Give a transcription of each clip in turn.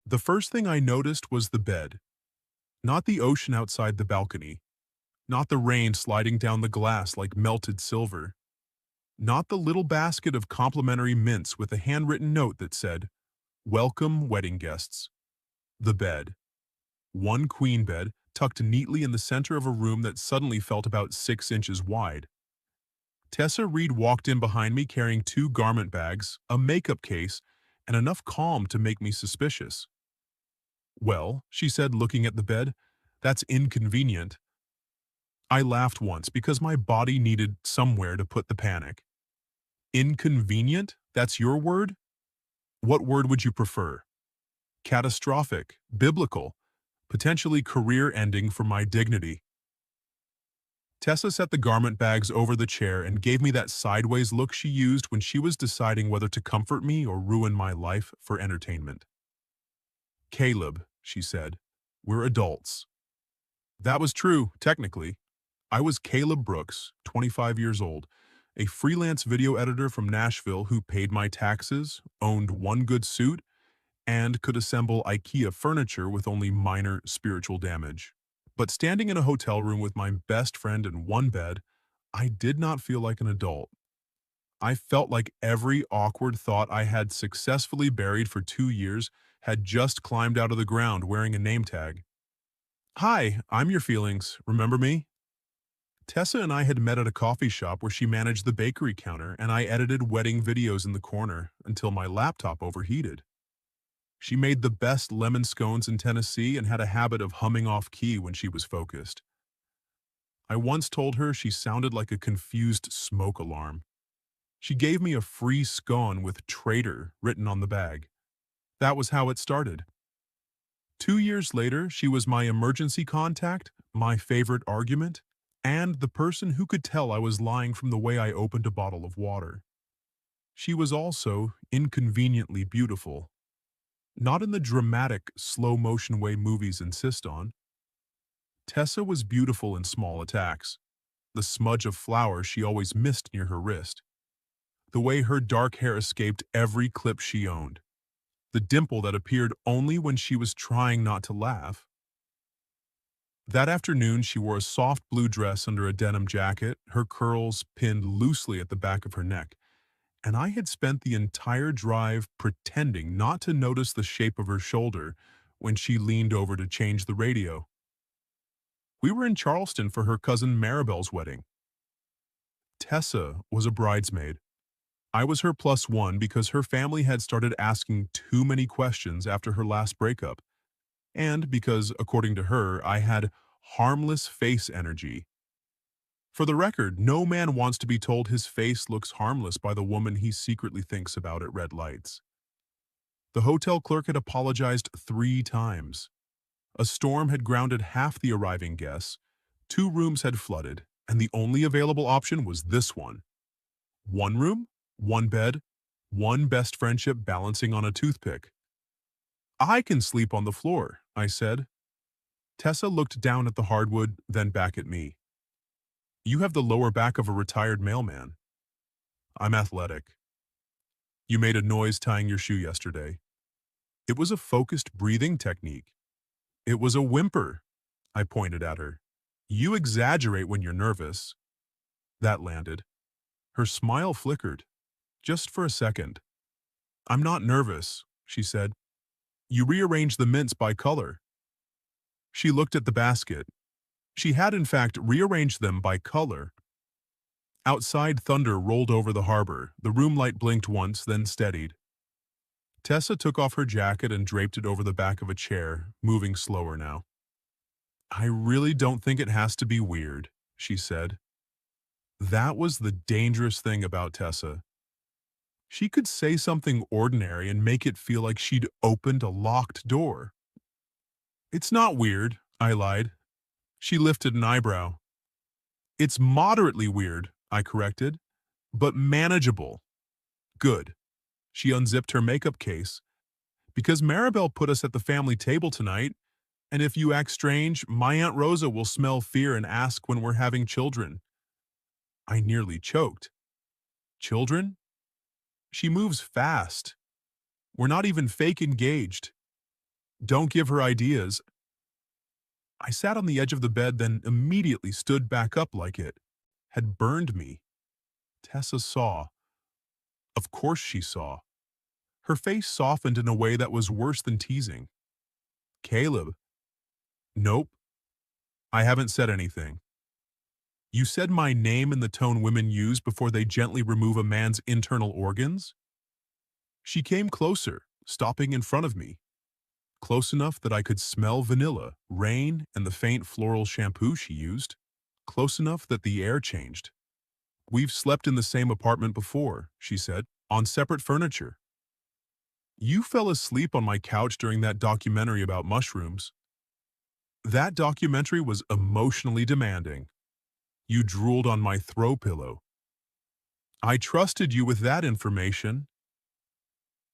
The first thing I noticed was the bed, not the ocean outside the balcony, not the rain sliding down the glass like melted silver, not the little basket of complimentary mints with a handwritten note that said, "Welcome, wedding guests." The bed. One queen bed, tucked neatly in the center of a room that suddenly felt about 6 inches wide. Tessa Reed walked in behind me carrying two garment bags, a makeup case, and enough calm to make me suspicious. "Well," she said, looking at the bed, "that's inconvenient." I laughed once because my body needed somewhere to put the panic. Inconvenient? That's your word? What word would you prefer? Catastrophic, biblical, potentially career-ending for my dignity. Tessa set the garment bags over the chair and gave me that sideways look she used when she was deciding whether to comfort me or ruin my life for entertainment. "Caleb," she said, "we're adults." That was true, technically. I was Caleb Brooks, 25 years old, a freelance video editor from Nashville who paid my taxes, owned one good suit, and could assemble IKEA furniture with only minor spiritual damage. But standing in a hotel room with my best friend in one bed, I did not feel like an adult. I felt like every awkward thought I had successfully buried for 2 years had just climbed out of the ground wearing a name tag. "Hi, I'm your feelings. Remember me?" Tessa and I had met at a coffee shop where she managed the bakery counter and I edited wedding videos in the corner until my laptop overheated. She made the best lemon scones in Tennessee and had a habit of humming off key when she was focused. I once told her she sounded like a confused smoke alarm. She gave me a free scone with "Traitor" written on the bag. That was how it started. 2 years later, she was my emergency contact, my favorite argument, and the person who could tell I was lying from the way I opened a bottle of water. She was also inconveniently beautiful. Not in the dramatic, slow-motion way movies insist on. Tessa was beautiful in small attacks. The smudge of flour she always missed near her wrist. The way her dark hair escaped every clip she owned. The dimple that appeared only when she was trying not to laugh. That afternoon, she wore a soft blue dress under a denim jacket, her curls pinned loosely at the back of her neck, and I had spent the entire drive pretending not to notice the shape of her shoulder when she leaned over to change the radio. We were in Charleston for her cousin Maribel's wedding. Tessa was a bridesmaid. I was her plus one because her family had started asking too many questions after her last breakup, and because, according to her, I had harmless face energy. For the record, no man wants to be told his face looks harmless by the woman he secretly thinks about at red lights. The hotel clerk had apologized 3 times. A storm had grounded half the arriving guests, 2 rooms had flooded, and the only available option was this one. One room, one bed, one best friendship balancing on a toothpick. "I can sleep on the floor," I said. Tessa looked down at the hardwood, then back at me. "You have the lower back of a retired mailman." "I'm athletic." "You made a noise tying your shoe yesterday." It was a focused breathing technique. "It was a whimper," I pointed at her. "You exaggerate when you're nervous." That landed. Her smile flickered, just for a second. "I'm not nervous," she said. "You rearranged the mints by color." She looked at the basket. She had in fact rearranged them by color. Outside, thunder rolled over the harbor. The room light blinked once, then steadied. Tessa took off her jacket and draped it over the back of a chair, moving slower now. "I really don't think it has to be weird," she said. That was the dangerous thing about Tessa. She could say something ordinary and make it feel like she'd opened a locked door. "It's not weird," I lied. She lifted an eyebrow. "It's moderately weird," I corrected, "but manageable." "Good." She unzipped her makeup case. "Because Maribel put us at the family table tonight, and if you act strange, my Aunt Rosa will smell fear and ask when we're having children." I nearly choked. "Children?" "She moves fast. We're not even fake engaged." Don't give her ideas. I sat on the edge of the bed, then immediately stood back up like it had burned me. Tessa saw. Of course she saw. Her face softened in a way that was worse than teasing. Caleb. Nope, I haven't said anything. You said my name in the tone women use before they gently remove a man's internal organs? She came closer, stopping in front of me, close enough that I could smell vanilla, rain, and the faint floral shampoo she used, close enough that the air changed. We've slept in the same apartment before, she said, on separate furniture. You fell asleep on my couch during that documentary about mushrooms. That documentary was emotionally demanding. You drooled on my throw pillow. I trusted you with that information.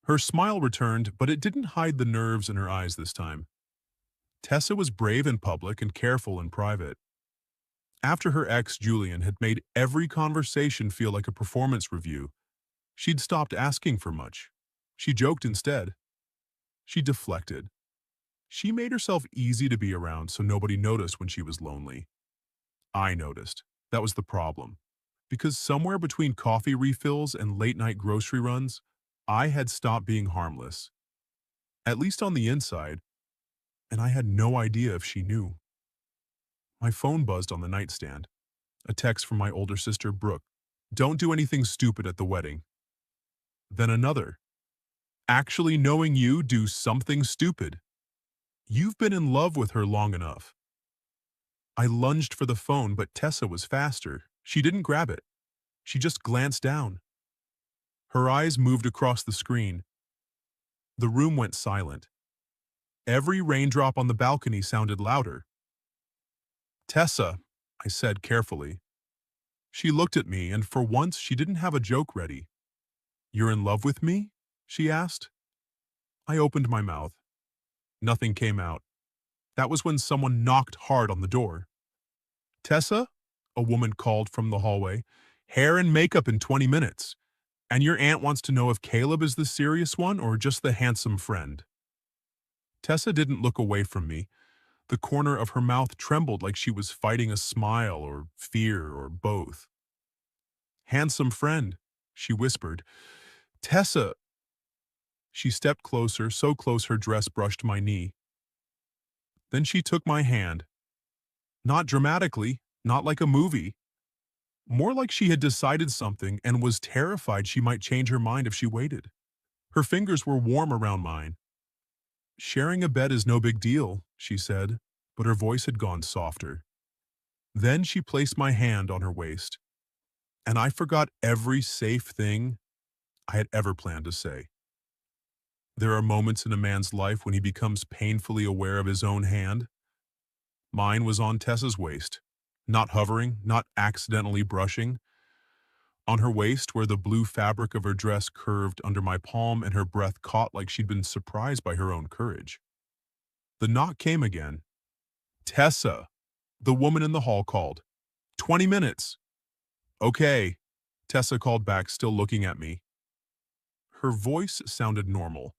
Her smile returned, but it didn't hide the nerves in her eyes this time. Tessa was brave in public and careful in private. After her ex, Julian, had made every conversation feel like a performance review, she'd stopped asking for much. She joked instead. She deflected. She made herself easy to be around so nobody noticed when she was lonely. I noticed. That was the problem. Because somewhere between coffee refills and late-night grocery runs, I had stopped being harmless. At least on the inside, and I had no idea if she knew. My phone buzzed on the nightstand. A text from my older sister, Brooke. Don't do anything stupid at the wedding. Then another. Actually knowing you, do something stupid. You've been in love with her long enough. I lunged for the phone, but Tessa was faster. She didn't grab it. She just glanced down. Her eyes moved across the screen. The room went silent. Every raindrop on the balcony sounded louder. Tessa, I said carefully. She looked at me, and for once she didn't have a joke ready. You're in love with me? She asked. I opened my mouth. Nothing came out. That was when someone knocked hard on the door. Tessa? A woman called from the hallway. Hair and makeup in 20 minutes. And your aunt wants to know if Caleb is the serious one or just the handsome friend. Tessa didn't look away from me. The corner of her mouth trembled like she was fighting a smile or fear or both. Handsome friend, she whispered. Tessa. She stepped closer, so close her dress brushed my knee. Then she took my hand. Not dramatically, not like a movie. More like she had decided something and was terrified she might change her mind if she waited. Her fingers were warm around mine. Sharing a bed is no big deal, she said, but her voice had gone softer. Then she placed my hand on her waist, and I forgot every safe thing I had ever planned to say. There are moments in a man's life when he becomes painfully aware of his own hand. Mine was on Tessa's waist, not hovering, not accidentally brushing. On her waist, where the blue fabric of her dress curved under my palm and her breath caught like she'd been surprised by her own courage. The knock came again. Tessa, the woman in the hall called. 20 minutes. Okay, Tessa called back, still looking at me. Her voice sounded normal.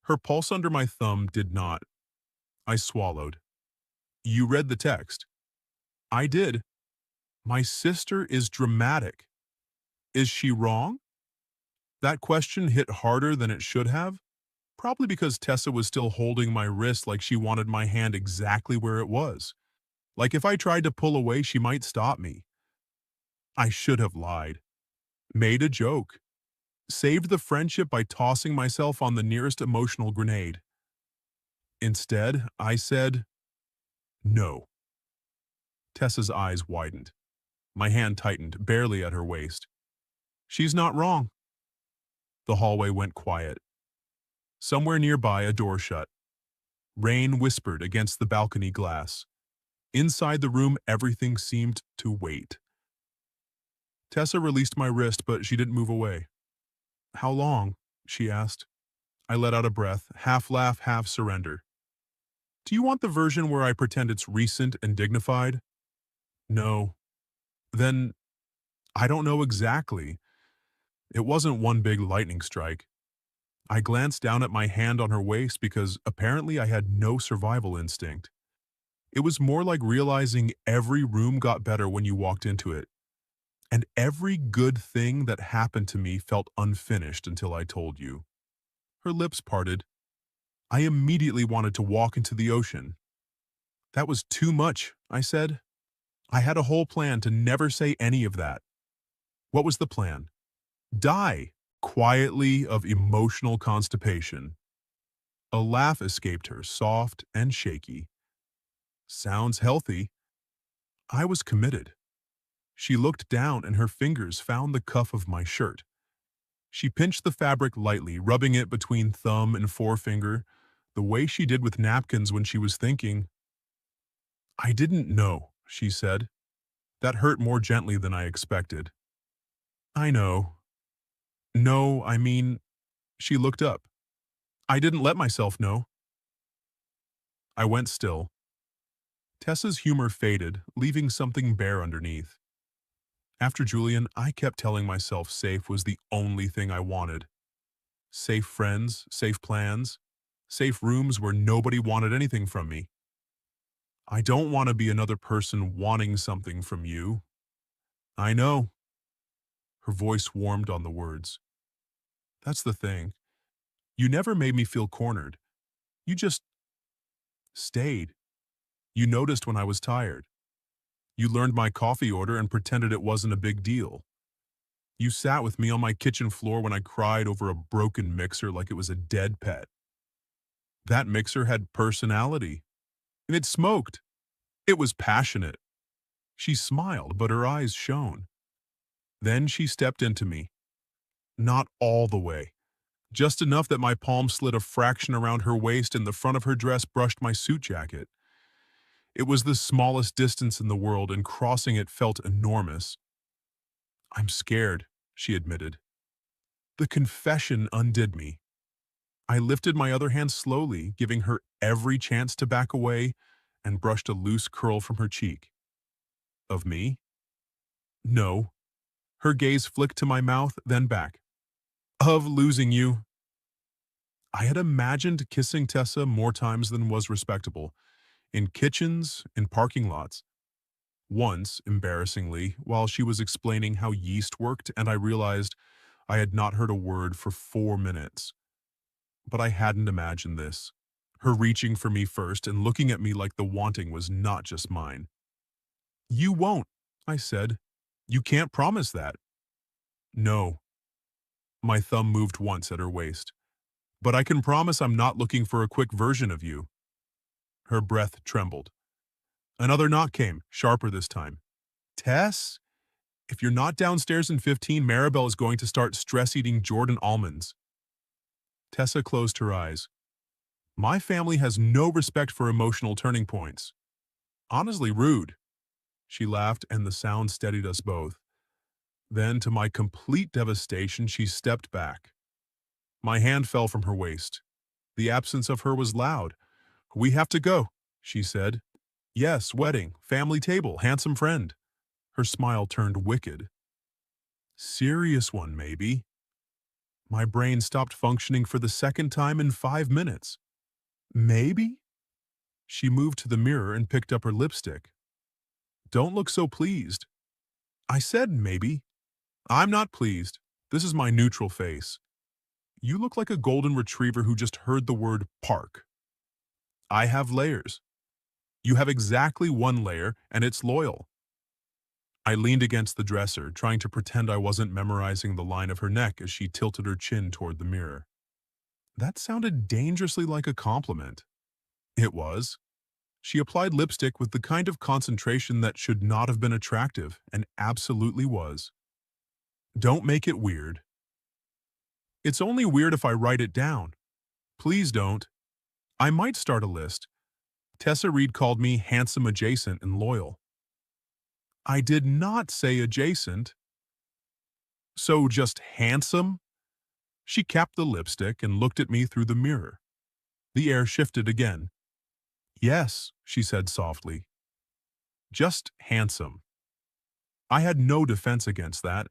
Her pulse under my thumb did not. I swallowed. You read the text. I did. My sister is dramatic. Is she wrong? That question hit harder than it should have, probably because Tessa was still holding my wrist like she wanted my hand exactly where it was. Like if I tried to pull away, she might stop me. I should have lied. Made a joke. Saved the friendship by tossing myself on the nearest emotional grenade. Instead, I said, no. Tessa's eyes widened. My hand tightened, barely at her waist. She's not wrong. The hallway went quiet. Somewhere nearby, a door shut. Rain whispered against the balcony glass. Inside the room, everything seemed to wait. Tessa released my wrist, but she didn't move away. How long? She asked. I let out a breath, half laugh, half surrender. Do you want the version where I pretend it's recent and dignified? No. Then, I don't know exactly. It wasn't one big lightning strike. I glanced down at my hand on her waist because apparently I had no survival instinct. It was more like realizing every room got better when you walked into it, and every good thing that happened to me felt unfinished until I told you. Her lips parted. I immediately wanted to walk into the ocean. That was too much, I said. I had a whole plan to never say any of that. What was the plan? Die, quietly, of emotional constipation. A laugh escaped her, soft and shaky. Sounds healthy. I was committed. She looked down and her fingers found the cuff of my shirt. She pinched the fabric lightly, rubbing it between thumb and forefinger, the way she did with napkins when she was thinking. I didn't know, she said. That hurt more gently than I expected. I know. No, I mean, she looked up. I didn't let myself know. I went still. Tessa's humor faded, leaving something bare underneath. After Julian, I kept telling myself safe was the only thing I wanted. Safe friends, safe plans, safe rooms where nobody wanted anything from me. I don't want to be another person wanting something from you. I know. Her voice warmed on the words. That's the thing. You never made me feel cornered. You just stayed. You noticed when I was tired. You learned my coffee order and pretended it wasn't a big deal. You sat with me on my kitchen floor when I cried over a broken mixer like it was a dead pet. That mixer had personality, and it smoked. It was passionate. She smiled, but her eyes shone. Then she stepped into me. Not all the way. Just enough that my palm slid a fraction around her waist and the front of her dress brushed my suit jacket. It was the smallest distance in the world, and crossing it felt enormous. I'm scared, she admitted. The confession undid me. I lifted my other hand slowly, giving her every chance to back away, and brushed a loose curl from her cheek. Of me? No. Her gaze flicked to my mouth, then back. Of losing you. I had imagined kissing Tessa more times than was respectable, in kitchens, in parking lots. Once, embarrassingly, while she was explaining how yeast worked and I realized I had not heard a word for 4 minutes. But I hadn't imagined this. Her reaching for me first and looking at me like the wanting was not just mine. You won't, I said. You can't promise that. No. My thumb moved once at her waist. But I can promise I'm not looking for a quick version of you. Her breath trembled. Another knock came, sharper this time. Tess? If you're not downstairs in 15, Maribel is going to start stress-eating Jordan almonds. Tessa closed her eyes. My family has no respect for emotional turning points. Honestly rude. She laughed and the sound steadied us both. Then, to my complete devastation, she stepped back. My hand fell from her waist. The absence of her was loud. We have to go, she said. Yes, wedding, family table, handsome friend. Her smile turned wicked. Serious one, maybe. My brain stopped functioning for the second time in 5 minutes. Maybe? She moved to the mirror and picked up her lipstick. Don't look so pleased. I said maybe. I'm not pleased. This is my neutral face. You look like a golden retriever who just heard the word park. I have layers. You have exactly one layer, and it's loyal. I leaned against the dresser, trying to pretend I wasn't memorizing the line of her neck as she tilted her chin toward the mirror. That sounded dangerously like a compliment. It was. She applied lipstick with the kind of concentration that should not have been attractive, and absolutely was. Don't make it weird. It's only weird if I write it down. Please don't. I might start a list. Tessa Reed called me handsome adjacent and loyal. I did not say adjacent. So just handsome? She capped the lipstick and looked at me through the mirror. The air shifted again. Yes, she said softly. Just handsome. I had no defense against that,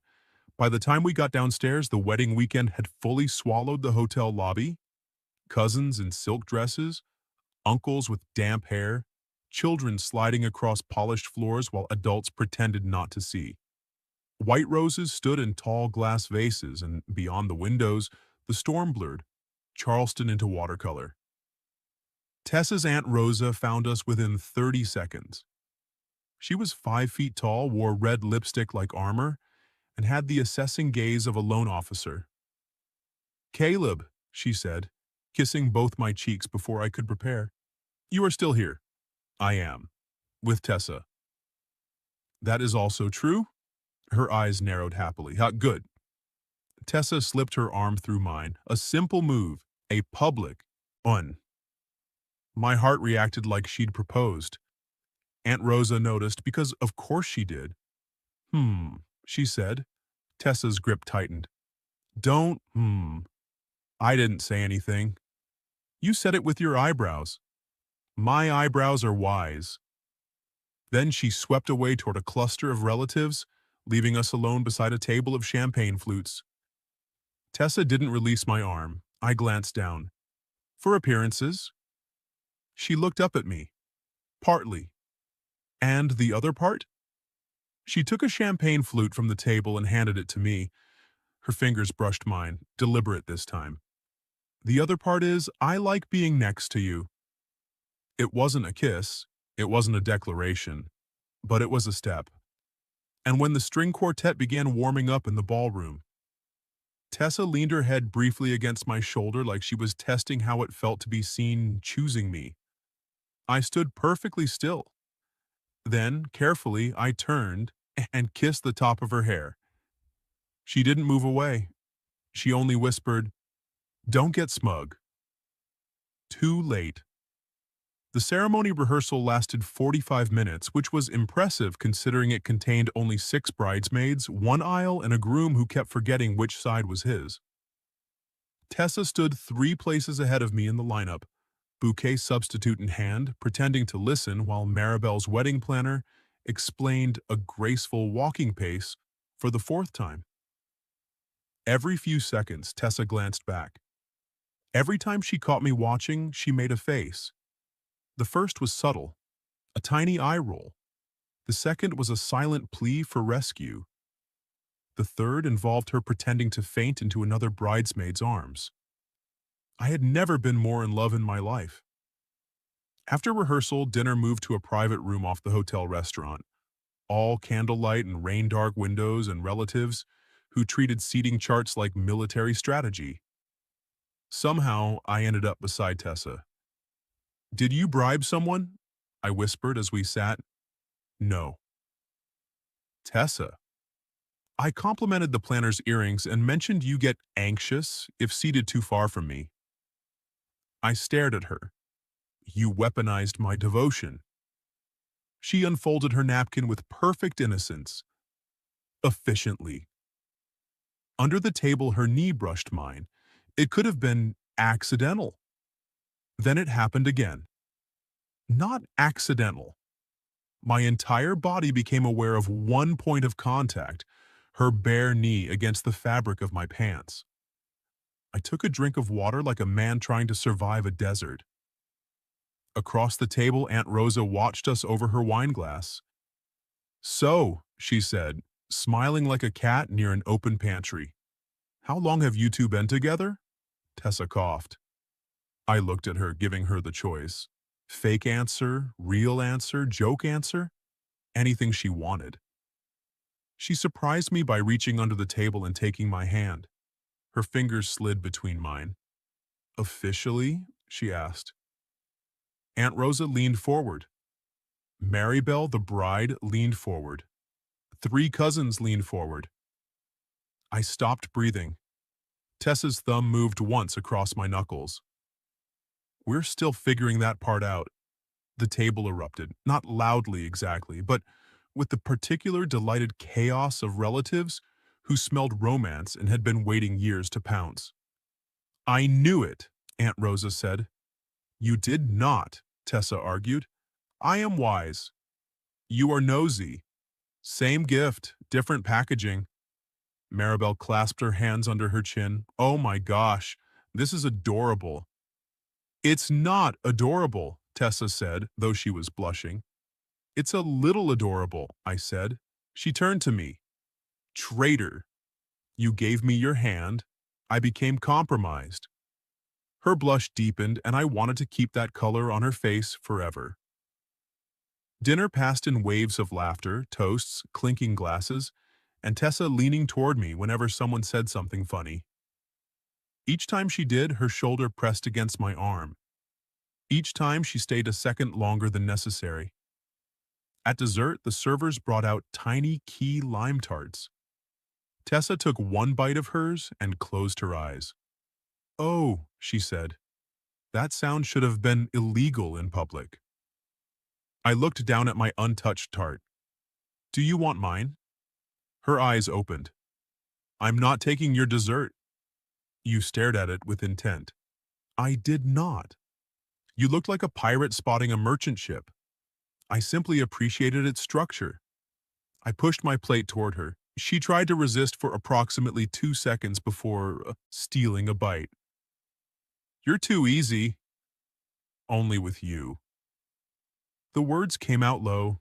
By the time we got downstairs, the wedding weekend had fully swallowed the hotel lobby. Cousins in silk dresses, uncles with damp hair, children sliding across polished floors while adults pretended not to see. White roses stood in tall glass vases, and beyond the windows, the storm blurred Charleston into watercolor. Tessa's Aunt Rosa found us within 30 seconds. She was 5 feet tall, wore red lipstick like armor, and had the assessing gaze of a loan officer. "Caleb," she said, kissing both my cheeks before I could prepare. "You are still here." "I am. With Tessa." "That is also true?" Her eyes narrowed happily. Good." Tessa slipped her arm through mine. A simple move. A public un. My heart reacted like she'd proposed. Aunt Rosa noticed because of course she did. She said. Tessa's grip tightened. Don't. I didn't say anything. You said it with your eyebrows. My eyebrows are wise. Then she swept away toward a cluster of relatives, leaving us alone beside a table of champagne flutes. Tessa didn't release my arm. I glanced down. "For appearances." She looked up at me. "Partly." "And the other part?" She took a champagne flute from the table and handed it to me. Her fingers brushed mine, deliberate this time. "The other part is, I like being next to you." It wasn't a kiss, it wasn't a declaration, but it was a step. And when the string quartet began warming up in the ballroom, Tessa leaned her head briefly against my shoulder like she was testing how it felt to be seen choosing me. I stood perfectly still. Then, carefully, I turned and kissed the top of her hair. She didn't move away. She only whispered, "Don't get smug." Too late. The ceremony rehearsal lasted 45 minutes, which was impressive considering it contained only 6 bridesmaids, 1 aisle, and a groom who kept forgetting which side was his. Tessa stood 3 places ahead of me in the lineup, bouquet substitute in hand, pretending to listen while Maribel's wedding planner explained a graceful walking pace for the 4th time. Every few seconds, Tessa glanced back. Every time she caught me watching, she made a face. The first was subtle, a tiny eye roll. The second was a silent plea for rescue. The third involved her pretending to faint into another bridesmaid's arms. I had never been more in love in my life. After rehearsal, dinner moved to a private room off the hotel restaurant. All candlelight and rain-dark windows and relatives who treated seating charts like military strategy. Somehow, I ended up beside Tessa. "Did you bribe someone?" I whispered as we sat. "No." "Tessa." "I complimented the planner's earrings and mentioned you get anxious if seated too far from me." I stared at her. "You weaponized my devotion." She unfolded her napkin with perfect innocence. "Efficiently." Under the table, her knee brushed mine. It could have been accidental. Then it happened again. Not accidental. My entire body became aware of one point of contact, her bare knee against the fabric of my pants. I took a drink of water like a man trying to survive a desert. Across the table, Aunt Rosa watched us over her wineglass. "So," she said, smiling like a cat near an open pantry. "How long have you two been together?" Tessa coughed. I looked at her, giving her the choice. Fake answer, real answer, joke answer, anything she wanted. She surprised me by reaching under the table and taking my hand. Her fingers slid between mine. "Officially?" she asked. Aunt Rosa leaned forward. Maribel, the bride, leaned forward. 3 cousins leaned forward. I stopped breathing. Tessa's thumb moved once across my knuckles. "We're still figuring that part out." The table erupted, not loudly exactly, but with the particular delighted chaos of relatives who smelled romance and had been waiting years to pounce. "I knew it," Aunt Rosa said. "You did not," Tessa argued. "I am wise. You are nosy. Same gift, different packaging." Maribel clasped her hands under her chin. Oh my gosh, this is adorable. It's not adorable, Tessa said, though she was blushing. It's a little adorable, I said. She turned to me. Traitor, you gave me your hand. I became compromised. Her blush deepened, and I wanted to keep that color on her face forever. Dinner passed in waves of laughter, toasts, clinking glasses, and Tessa leaning toward me whenever someone said something funny. Each time she did, her shoulder pressed against my arm. Each time she stayed a second longer than necessary. At dessert, the servers brought out tiny key lime tarts. Tessa took one bite of hers and closed her eyes. Oh, she said, that sound should have been illegal in public. I looked down at my untouched tart. Do you want mine? Her eyes opened. I'm not taking your dessert. You stared at it with intent. I did not. You looked like a pirate spotting a merchant ship. I simply appreciated its structure. I pushed my plate toward her. She tried to resist for approximately 2 seconds before stealing a bite. You're too easy. Only with you. The words came out low,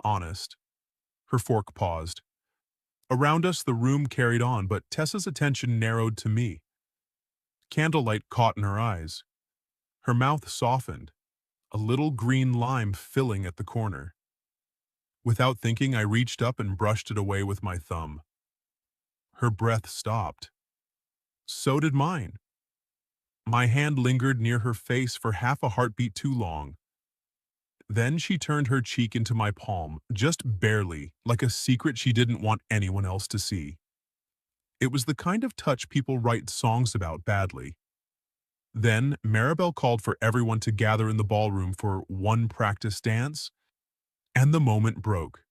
honest. Her fork paused. Around us, the room carried on, but Tessa's attention narrowed to me. Candlelight caught in her eyes. Her mouth softened, a little green lime filling at the corner. Without thinking, I reached up and brushed it away with my thumb. Her breath stopped. So did mine. My hand lingered near her face for half a heartbeat too long. Then she turned her cheek into my palm, just barely, like a secret she didn't want anyone else to see. It was the kind of touch people write songs about badly. Then, Maribel called for everyone to gather in the ballroom for one practice dance, and the moment broke.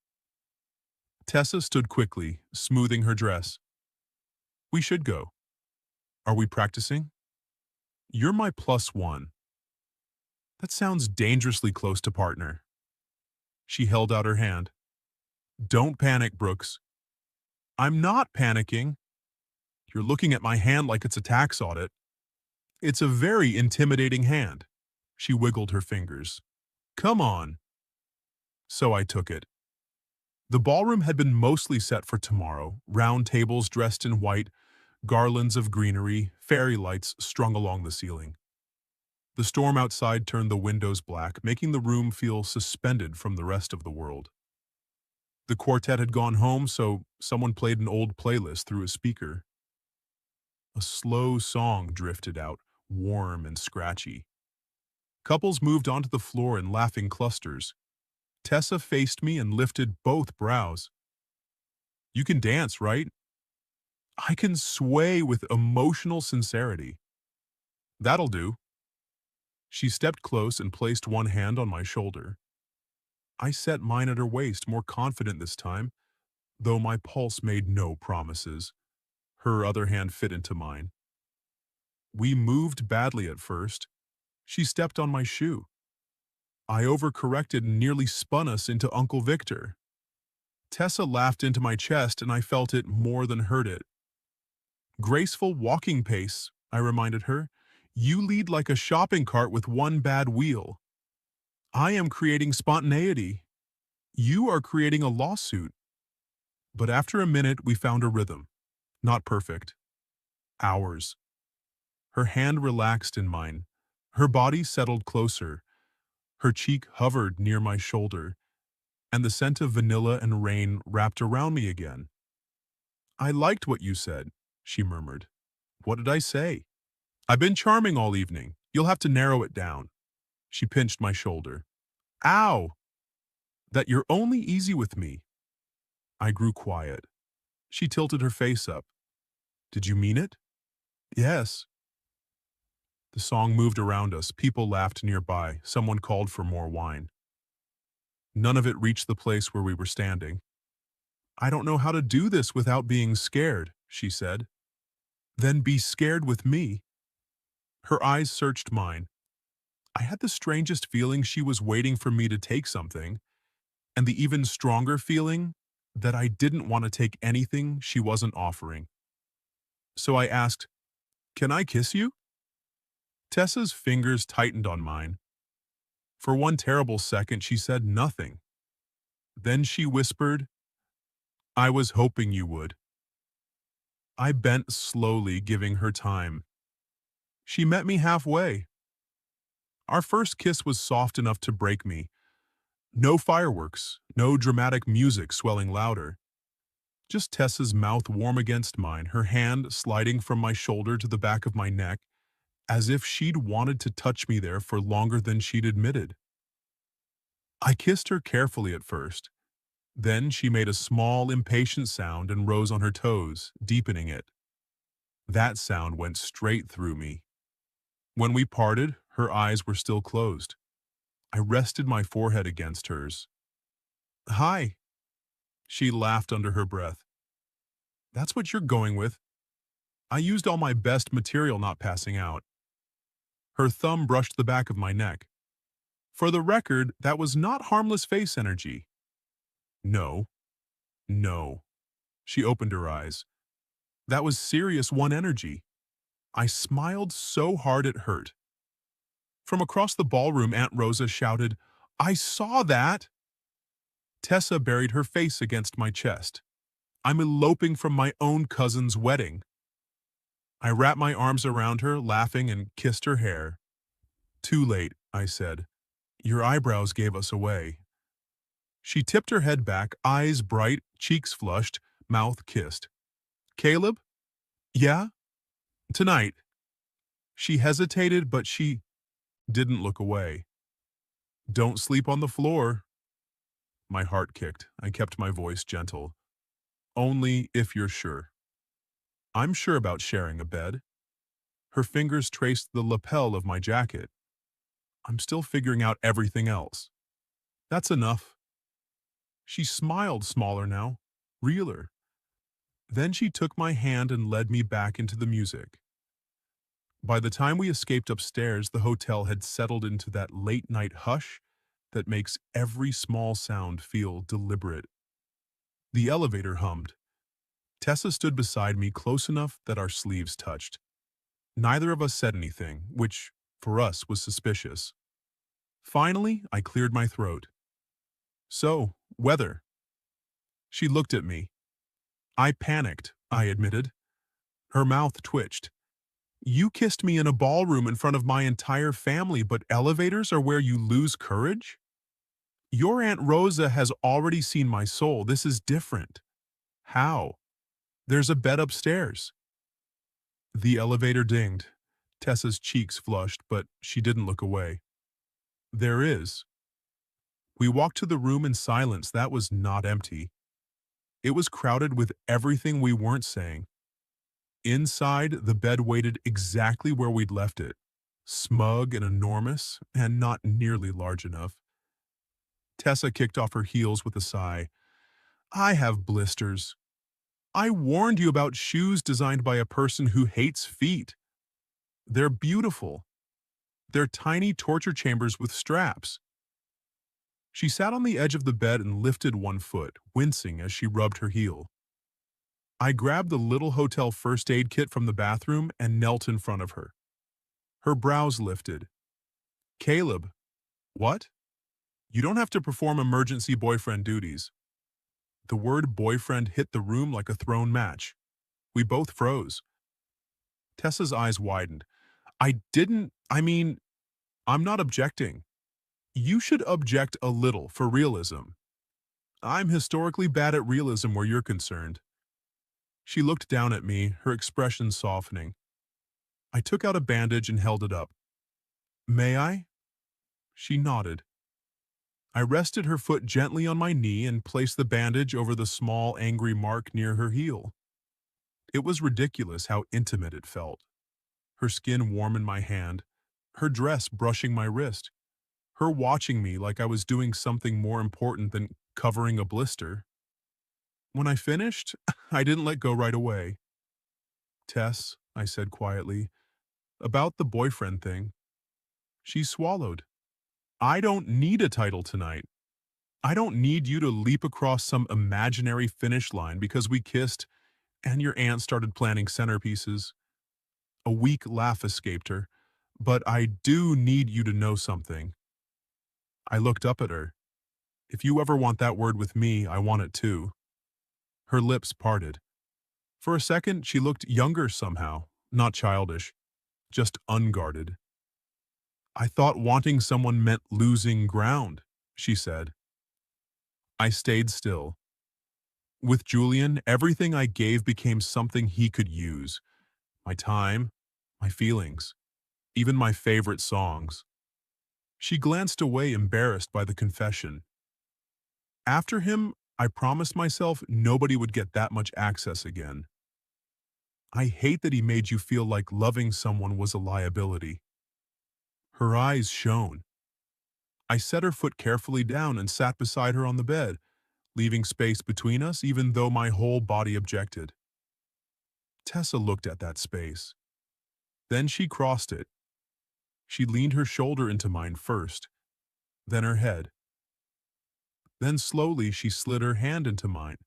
Tessa stood quickly, smoothing her dress. We should go. Are we practicing? You're my +1. That sounds dangerously close to partner. She held out her hand. Don't panic, Brooks. I'm not panicking. You're looking at my hand like it's a tax audit. It's a very intimidating hand. She wiggled her fingers. Come on. So I took it. The ballroom had been mostly set for tomorrow, round tables dressed in white, garlands of greenery, fairy lights strung along the ceiling. The storm outside turned the windows black, making the room feel suspended from the rest of the world. The quartet had gone home, so someone played an old playlist through a speaker. A slow song drifted out, warm and scratchy. Couples moved onto the floor in laughing clusters. Tessa faced me and lifted both brows. You can dance, right? I can sway with emotional sincerity. That'll do. She stepped close and placed one hand on my shoulder. I set mine at her waist, more confident this time, though my pulse made no promises. Her other hand fit into mine. We moved badly at first. She stepped on my shoe. I overcorrected and nearly spun us into Uncle Victor. Tessa laughed into my chest and I felt it more than heard it. Graceful walking pace, I reminded her. You lead like a shopping cart with one bad wheel. I am creating spontaneity. You are creating a lawsuit. But after a minute, we found a rhythm. Not perfect. Ours. Her hand relaxed in mine. Her body settled closer. Her cheek hovered near my shoulder, and the scent of vanilla and rain wrapped around me again. I liked what you said, she murmured. What did I say? I've been charming all evening. You'll have to narrow it down. She pinched my shoulder. Ow! That you're only easy with me. I grew quiet. She tilted her face up. Did you mean it? Yes. The song moved around us. People laughed nearby. Someone called for more wine. None of it reached the place where we were standing. I don't know how to do this without being scared, she said. Then be scared with me. Her eyes searched mine. I had the strangest feeling she was waiting for me to take something, and the even stronger feeling that I didn't want to take anything she wasn't offering. So I asked, "Can I kiss you?" Tessa's fingers tightened on mine. For one terrible second, she said nothing. Then she whispered, "I was hoping you would." I bent slowly, giving her time. She met me halfway. Our first kiss was soft enough to break me. No fireworks, no dramatic music swelling louder. Just Tessa's mouth warm against mine, her hand sliding from my shoulder to the back of my neck, as if she'd wanted to touch me there for longer than she'd admitted. I kissed her carefully at first. Then she made a small, impatient sound and rose on her toes, deepening it. That sound went straight through me. When we parted, her eyes were still closed. I rested my forehead against hers. "Hi," she laughed under her breath. "That's what you're going with." I used all my best material not passing out. Her thumb brushed the back of my neck. For the record, that was not harmless face energy. No, no. She opened her eyes. That was serious one energy. I smiled so hard it hurt. From across the ballroom, Aunt Rosa shouted, "I saw that!" Tessa buried her face against my chest. I'm eloping from my own cousin's wedding. I wrapped my arms around her, laughing, and kissed her hair. "Too late," I said. "Your eyebrows gave us away." She tipped her head back, eyes bright, cheeks flushed, mouth kissed. "Caleb?" "Yeah?" "Tonight." She hesitated, but she didn't look away. "Don't sleep on the floor." My heart kicked. I kept my voice gentle. "Only if you're sure." "I'm sure about sharing a bed." Her fingers traced the lapel of my jacket. "I'm still figuring out everything else." "That's enough." She smiled smaller now, realer. Then she took my hand and led me back into the music. By the time we escaped upstairs, the hotel had settled into that late-night hush that makes every small sound feel deliberate. The elevator hummed. Tessa stood beside me close enough that our sleeves touched. Neither of us said anything, which, for us, was suspicious. Finally, I cleared my throat. "So, weather." She looked at me. I panicked, I admitted. Her mouth twitched. "You kissed me in a ballroom in front of my entire family, but elevators are where you lose courage? Your Aunt Rosa has already seen my soul. This is different." "How?" "There's a bed upstairs." The elevator dinged. Tessa's cheeks flushed, but she didn't look away. "There is." We walked to the room in silence. That was not empty. It was crowded with everything we weren't saying. Inside, the bed waited exactly where we'd left it. Smug and enormous, and not nearly large enough. Tessa kicked off her heels with a sigh. "I have blisters. I warned you about shoes designed by a person who hates feet. They're beautiful. They're tiny torture chambers with straps." She sat on the edge of the bed and lifted one foot, wincing as she rubbed her heel. I grabbed the little hotel first aid kit from the bathroom and knelt in front of her. Her brows lifted. "Caleb." "What?" "You don't have to perform emergency boyfriend duties." The word boyfriend hit the room like a thrown match. We both froze. Tessa's eyes widened. I'm not objecting. You should object a little for realism. I'm historically bad at realism where you're concerned." She looked down at me, her expression softening. I took out a bandage and held it up. "May I?" She nodded. I rested her foot gently on my knee and placed the bandage over the small, angry mark near her heel. It was ridiculous how intimate it felt. Her skin warm in my hand, her dress brushing my wrist, her watching me like I was doing something more important than covering a blister. When I finished, I didn't let go right away. "Tess," I said quietly, "about the boyfriend thing." She swallowed. "I don't need a title tonight." I don't need you to leap across some imaginary finish line because we kissed and your aunt started planning centerpieces. A weak laugh escaped her. But I do need you to know something. I looked up at her. If you ever want that word with me, I want it too. Her lips parted. For a second, she looked younger somehow, not childish, just unguarded. I thought wanting someone meant losing ground, she said. I stayed still. With Julian, everything I gave became something he could use. My time, my feelings, even my favorite songs. She glanced away, embarrassed by the confession. After him, I promised myself nobody would get that much access again. I hate that he made you feel like loving someone was a liability. Her eyes shone. I set her foot carefully down and sat beside her on the bed, leaving space between us even though my whole body objected. Tessa looked at that space. Then she crossed it. She leaned her shoulder into mine first, then her head. Then slowly she slid her hand into mine.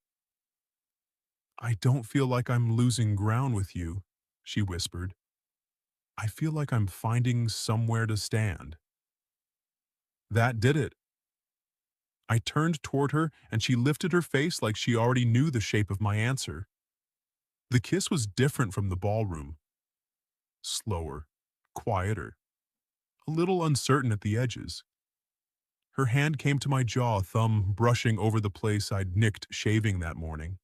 I don't feel like I'm losing ground with you, she whispered. I feel like I'm finding somewhere to stand. That did it. I turned toward her and she lifted her face like she already knew the shape of my answer. The kiss was different from the ballroom. Slower, quieter, a little uncertain at the edges. Her hand came to my jaw, thumb brushing over the place I'd nicked shaving that morning.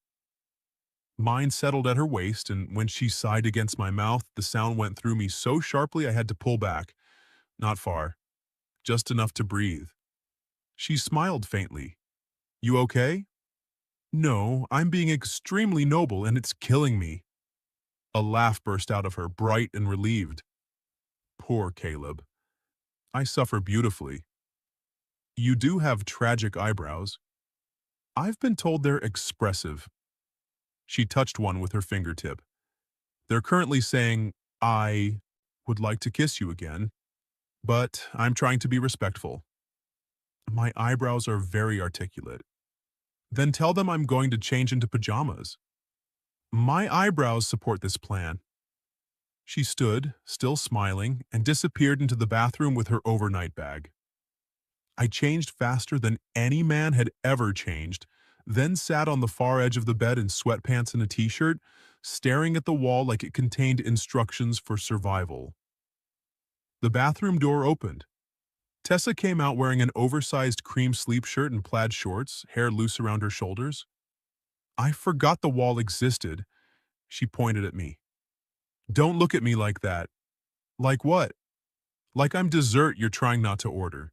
Mine settled at her waist, and when she sighed against my mouth, the sound went through me so sharply I had to pull back. Not far, just enough to breathe. She smiled faintly. You okay? No, I'm being extremely noble and it's killing me. A laugh burst out of her, bright and relieved. Poor Caleb. I suffer beautifully. You do have tragic eyebrows. I've been told they're expressive. She touched one with her fingertip. They're currently saying, I would like to kiss you again, but I'm trying to be respectful. My eyebrows are very articulate. Then tell them I'm going to change into pajamas. My eyebrows support this plan. She stood, still smiling, and disappeared into the bathroom with her overnight bag. I changed faster than any man had ever changed, then sat on the far edge of the bed in sweatpants and a t-shirt, staring at the wall like it contained instructions for survival. The bathroom door opened. Tessa came out wearing an oversized cream sleep shirt and plaid shorts, hair loose around her shoulders. I forgot the wall existed. She pointed at me. Don't look at me like that. Like what? Like I'm dessert you're trying not to order.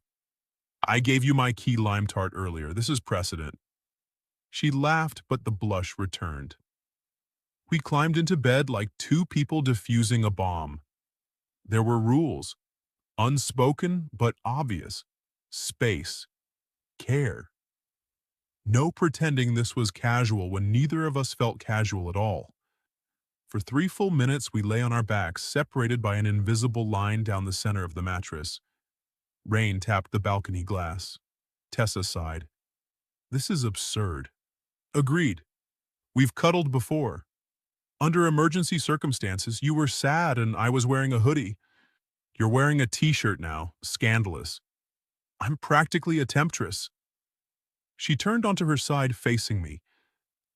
I gave you my key lime tart earlier. This is precedent. She laughed, but the blush returned. We climbed into bed like two people defusing a bomb. There were rules, unspoken but obvious. Space, care. No pretending this was casual when neither of us felt casual at all. For 3 full minutes we lay on our backs, separated by an invisible line down the center of the mattress. Rain tapped the balcony glass. Tessa sighed. This is absurd. Agreed. We've cuddled before. Under emergency circumstances, you were sad and I was wearing a hoodie. You're wearing a t-shirt now. Scandalous. I'm practically a temptress. She turned onto her side, facing me.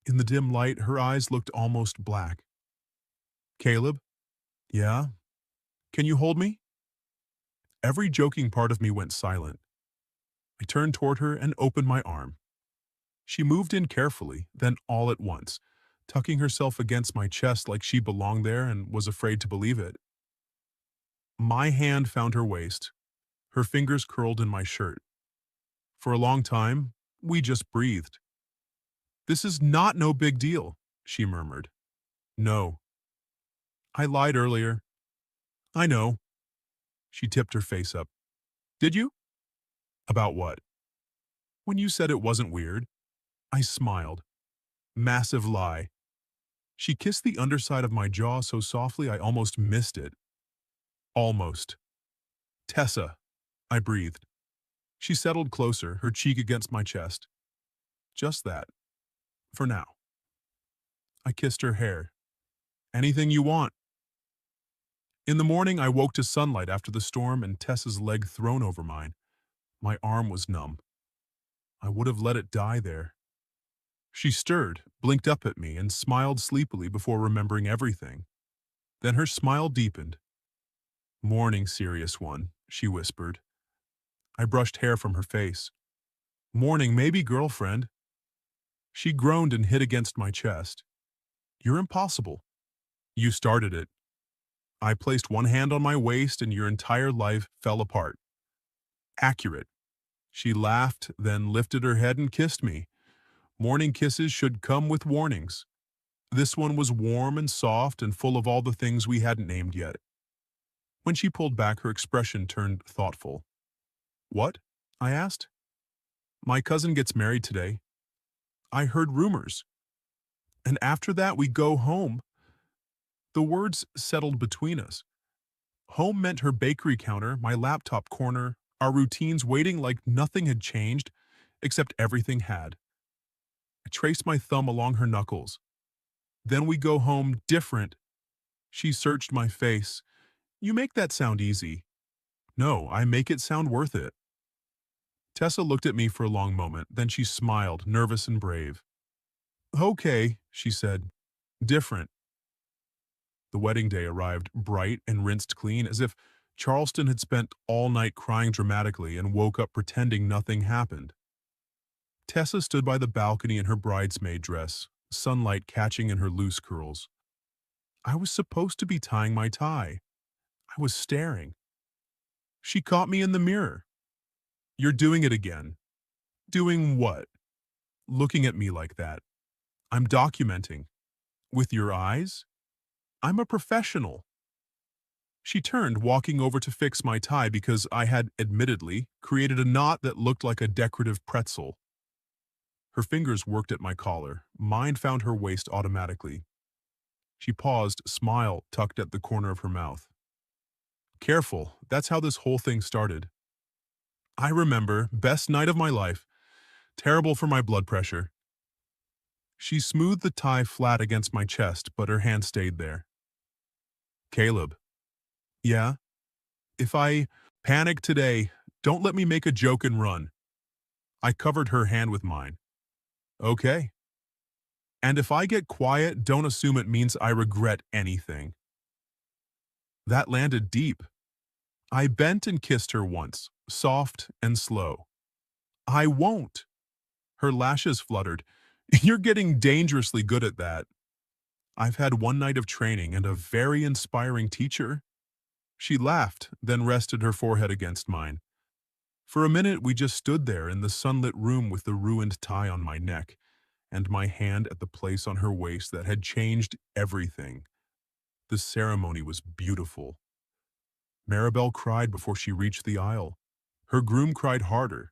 In the dim light, her eyes looked almost black. Caleb? Yeah? Can you hold me? Every joking part of me went silent. I turned toward her and opened my arm. She moved in carefully, then all at once, tucking herself against my chest like she belonged there and was afraid to believe it. My hand found her waist, her fingers curled in my shirt. For a long time, we just breathed. This is not no big deal, she murmured. No. I lied earlier. I know. She tipped her face up. Did you? About what? When you said it wasn't weird. I smiled. Massive lie. She kissed the underside of my jaw so softly I almost missed it. Almost. Tessa, I breathed. She settled closer, her cheek against my chest. Just that. For now. I kissed her hair. Anything you want. In the morning, I woke to sunlight after the storm and Tessa's leg thrown over mine. My arm was numb. I would have let it die there. She stirred, blinked up at me, and smiled sleepily before remembering everything. Then her smile deepened. "Morning, serious one," she whispered. I brushed hair from her face. "Morning, maybe, girlfriend." She groaned and hit against my chest. "You're impossible. You started it." I placed one hand on my waist and your entire life fell apart. "Accurate." She laughed, then lifted her head and kissed me. Morning kisses should come with warnings. This one was warm and soft and full of all the things we hadn't named yet. When she pulled back, her expression turned thoughtful. "What?" I asked. "My cousin gets married today. I heard rumors. And after that, we go home." The words settled between us. Home meant her bakery counter, my laptop corner, our routines waiting like nothing had changed, except everything had. I traced my thumb along her knuckles. "Then we go home different." She searched my face. "You make that sound easy." "No, I make it sound worth it." Tessa looked at me for a long moment, then she smiled, nervous and brave. "Okay," she said. "Different." The wedding day arrived bright and rinsed clean, as if Charleston had spent all night crying dramatically and woke up pretending nothing happened. Tessa stood by the balcony in her bridesmaid dress, sunlight catching in her loose curls. I was supposed to be tying my tie. I was staring. She caught me in the mirror. "You're doing it again." "Doing what?" "Looking at me like that." "I'm documenting." "With your eyes?" "I'm a professional." She turned, walking over to fix my tie because I had, admittedly, created a knot that looked like a decorative pretzel. Her fingers worked at my collar. Mine found her waist automatically. She paused, smile tucked at the corner of her mouth. "Careful, that's how this whole thing started." I remember, best night of my life. Terrible for my blood pressure. She smoothed the tie flat against my chest, but her hand stayed there. "Caleb." "Yeah?" "If I panic today, don't let me make a joke and run." I covered her hand with mine. "Okay." "And if I get quiet, don't assume it means I regret anything." That landed deep. I bent and kissed her once, soft and slow. "I won't." Her lashes fluttered. "You're getting dangerously good at that." "I've had one night of training and a very inspiring teacher." She laughed, then rested her forehead against mine. For a minute, we just stood there in the sunlit room with the ruined tie on my neck and my hand at the place on her waist that had changed everything. The ceremony was beautiful. Maribel cried before she reached the aisle. Her groom cried harder.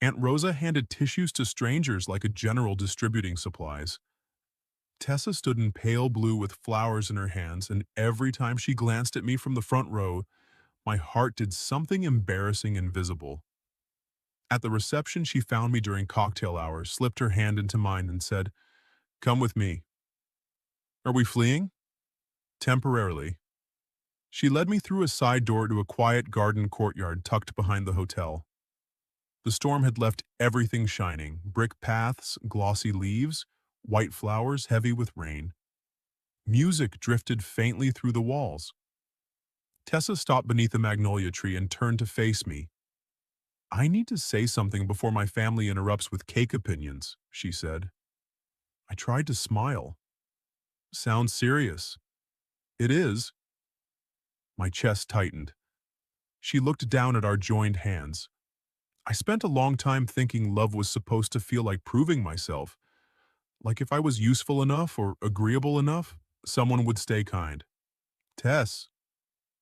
Aunt Rosa handed tissues to strangers like a general distributing supplies. Tessa stood in pale blue with flowers in her hands, and every time she glanced at me from the front row, my heart did something embarrassing and visible. At the reception, she found me during cocktail hour, slipped her hand into mine, and said, "Come with me." "Are we fleeing?" "Temporarily." She led me through a side door to a quiet garden courtyard tucked behind the hotel. The storm had left everything shining, brick paths, glossy leaves, white flowers heavy with rain. Music drifted faintly through the walls. Tessa stopped beneath a magnolia tree and turned to face me. "I need to say something before my family interrupts with cake opinions," she said. I tried to smile. "Sounds serious." "It is." My chest tightened. She looked down at our joined hands. I spent a long time thinking love was supposed to feel like proving myself. Like if I was useful enough or agreeable enough, someone would stay kind. "Tess."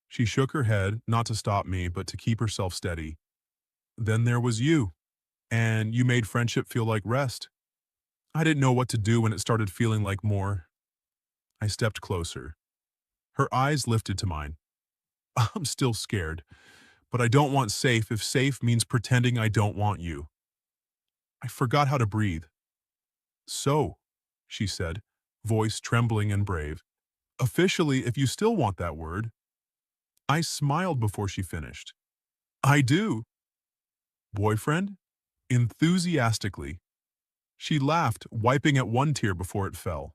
She shook her head, not to stop me, but to keep herself steady. "Then there was you, and you made friendship feel like rest." I didn't know what to do when it started feeling like more. I stepped closer. Her eyes lifted to mine. "I'm still scared, But I don't want safe if safe means pretending I don't want you. I forgot how to breathe. So, she said, voice trembling and brave. Officially, if you still want that word. I smiled before she finished. I do. Boyfriend? Enthusiastically. She laughed, wiping at one tear before it fell.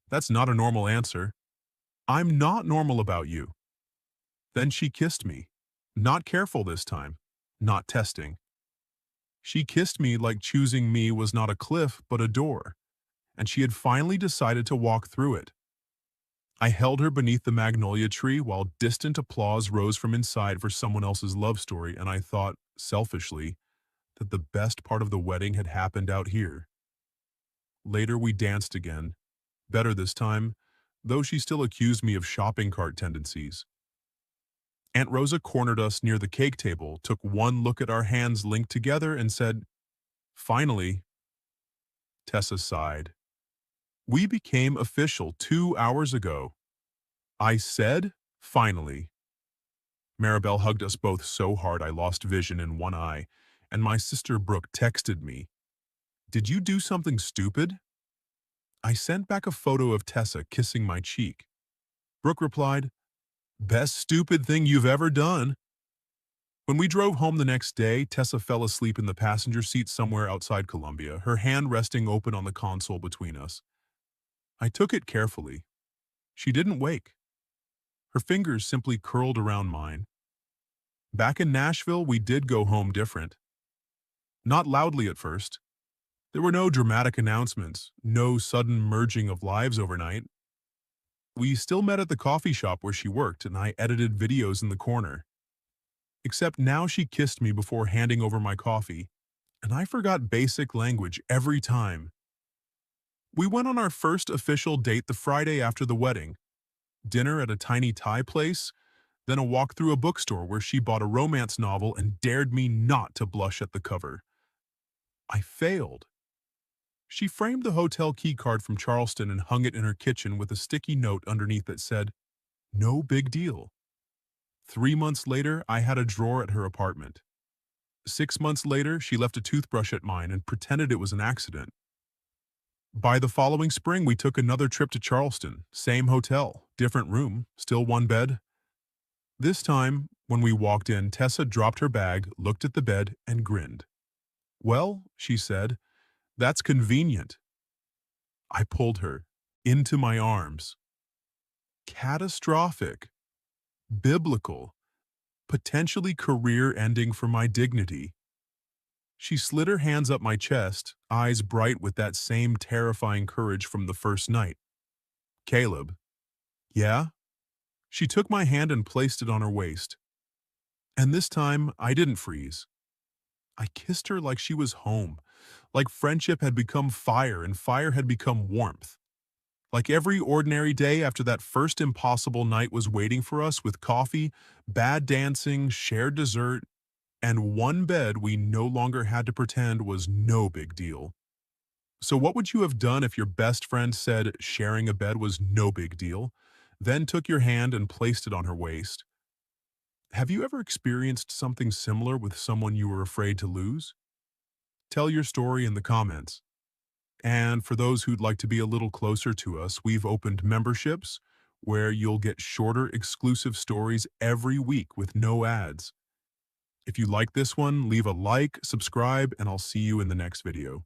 That's not a normal answer. I'm not normal about you. Then she kissed me. Not careful this time. Not testing. She kissed me like choosing me was not a cliff but a door, and she had finally decided to walk through it. I held her beneath the magnolia tree while distant applause rose from inside for someone else's love story, and I thought, selfishly, that the best part of the wedding had happened out here. Later we danced again, better this time, though she still accused me of shopping cart tendencies. Aunt Rosa cornered us near the cake table, took one look at our hands linked together, and said, "Finally." Tessa sighed. "We became official 2 hours ago." I said, "Finally." Maribel hugged us both so hard I lost vision in one eye, and my sister Brooke texted me, "Did you do something stupid?" I sent back a photo of Tessa kissing my cheek. Brooke replied, "Best stupid thing you've ever done." When we drove home the next day, Tessa fell asleep in the passenger seat somewhere outside Columbia, her hand resting open on the console between us. I took it carefully. She didn't wake. Her fingers simply curled around mine. Back in Nashville, we did go home different. Not loudly at first. There were no dramatic announcements, no sudden merging of lives overnight. We still met at the coffee shop where she worked, and I edited videos in the corner. Except now she kissed me before handing over my coffee, and I forgot basic language every time. We went on our first official date the Friday after the wedding, dinner at a tiny Thai place, then a walk through a bookstore where she bought a romance novel and dared me not to blush at the cover. I failed. She framed the hotel key card from Charleston and hung it in her kitchen with a sticky note underneath that said, "No big deal." 3 months later, I had a drawer at her apartment. 6 months later, she left a toothbrush at mine and pretended it was an accident. By the following spring, we took another trip to Charleston. Same hotel, different room, still one bed. This time, when we walked in, Tessa dropped her bag, looked at the bed, and grinned. "Well," she said, "that's convenient." I pulled her into my arms. Catastrophic, biblical, potentially career-ending for my dignity. She slid her hands up my chest, eyes bright with that same terrifying courage from the first night. "Caleb." "Yeah?" She took my hand and placed it on her waist. And this time, I didn't freeze. I kissed her like she was home, like friendship had become fire and fire had become warmth. Like every ordinary day after that first impossible night was waiting for us with coffee, bad dancing, shared dessert, and one bed we no longer had to pretend was no big deal. So what would you have done if your best friend said sharing a bed was no big deal, then took your hand and placed it on her waist? Have you ever experienced something similar with someone you were afraid to lose? Tell your story in the comments. And for those who'd like to be a little closer to us, we've opened memberships where you'll get shorter exclusive stories every week with no ads. If you like this one, leave a like, subscribe, and I'll see you in the next video.